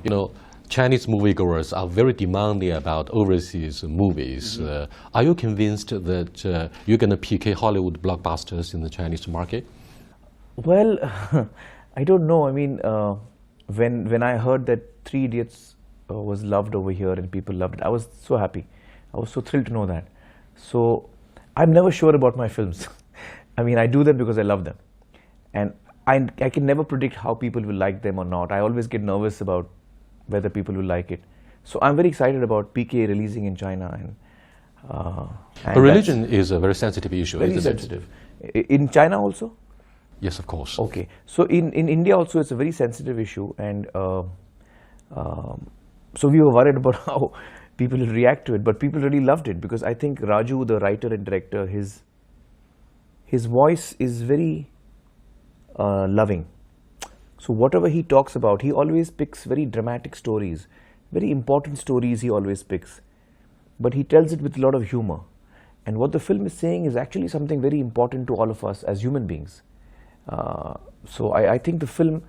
You know, Chinese moviegoers are very demanding about overseas movies. Are you convinced that you're going to PK Hollywood blockbusters in the Chinese market? Well, I don't know. I mean, when I heard that Three Idiots was loved over here and people loved it, I was so happy. I was so thrilled to know that. So I'm never sure about my films. I mean, I do them because I love them. And I can never predict how people will like them or not. I always get nervous about whether people will like it. So I'm very excited about PK releasing in China. And but religion is a very sensitive issue, very isn't sensitive. In China also? Yes, of course. Okay. So in India also it's a very sensitive issue. And so we were worried about how people will react to it. But people really loved it because I think Raju, the writer and director, his voice is very loving. So whatever he talks about, he always picks very dramatic stories, very important stories he always picks. But he tells it with a lot of humor. And what the film is saying is actually something very important to all of us as human beings. So I think the film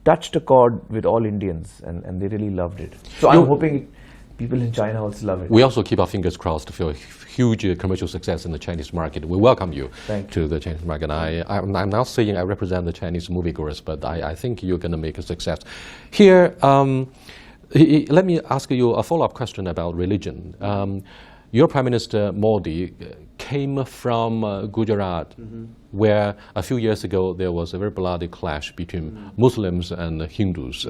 touched a chord with all Indians and they really loved it. So I'm hoping people in China also love it. We also keep our fingers crossed for a huge commercial success in the Chinese market. We welcome you to the Chinese market. I'm not saying I represent the Chinese moviegoers, but I think you're going to make a success. Here, let me ask you a follow-up question about religion. Your Prime Minister Modi came from Gujarat, where a few years ago there was a very bloody clash between Muslims and Hindus.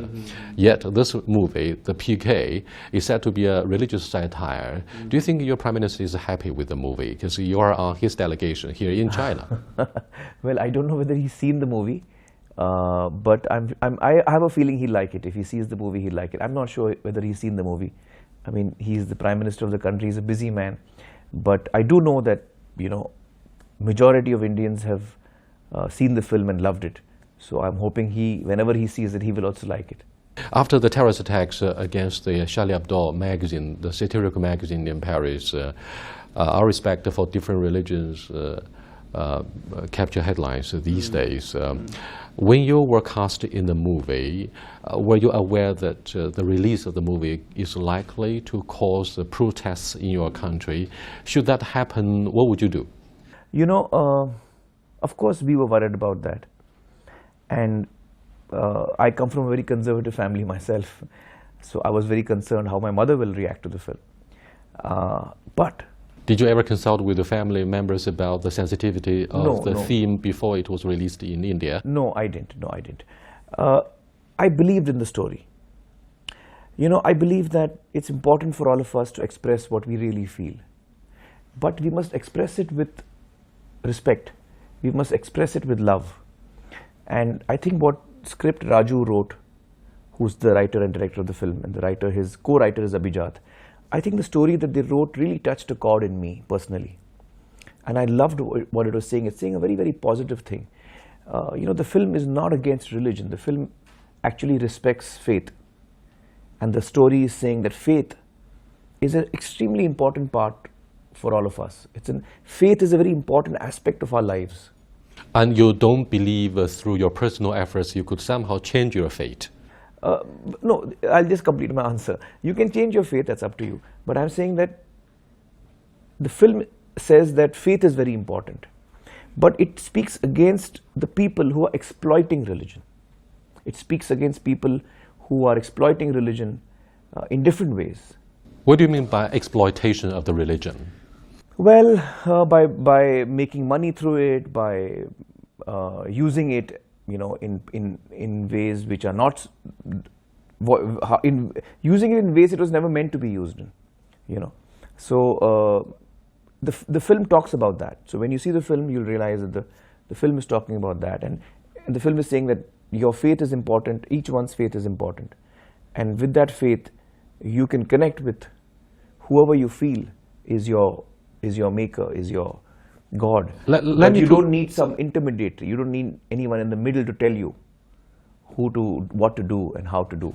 Yet this movie, the PK, is said to be a religious satire. Do you think your Prime Minister is happy with the movie? Because you are on his delegation here in China. Well, I don't know whether he's seen the movie, but I have a feeling he'll like it. If he sees the movie, he'll like it. I'm not sure whether he's seen the movie. I mean, he's the Prime Minister of the country, he's a busy man. But I do know that, you know, majority of Indians have seen the film and loved it. So I'm hoping whenever he sees it, he will also like it. After the terrorist attacks against the Charlie Hebdo magazine, the satirical magazine in Paris, our respect for different religions capture headlines these days. When you were cast in the movie, were you aware that the release of the movie is likely to cause protests in your country? Should that happen, what would you do? You know, of course we were worried about that. And I come from a very conservative family myself. So I was very concerned how my mother will react to the film. But did you ever consult with the family members about the sensitivity of the theme before it was released in India? No, I didn't. No, I didn't. I believed in the story. You know, I believe that it's important for all of us to express what we really feel. But we must express it with respect. We must express it with love. And I think what script Raju wrote, who's the writer and director of the film, and his co-writer is Abhijat, I think the story that they wrote really touched a chord in me personally. And I loved what it was saying. It's saying a very, very positive thing. You know, the film is not against religion. The film actually respects faith. And the story is saying that faith is an extremely important part for all of us. Faith is a very important aspect of our lives. And you don't believe through your personal efforts you could somehow change your fate? No, I'll just complete my answer. You can change your faith, that's up to you. But I'm saying that the film says that faith is very important. But it speaks against the people who are exploiting religion. It speaks against people who are exploiting religion in different ways. What do you mean by exploitation of the religion? Well, by making money through it, by using it, you know, in ways which are not, using it in ways it was never meant to be used in, you know. So the film talks about that. So when you see the film, you'll realize that the film is talking about that, and the film is saying that your faith is important. Each one's faith is important, and with that faith, you can connect with whoever you feel is your maker, is your God. But you don't need some intermediary. You don't need anyone in the middle to tell you what to do and how to do.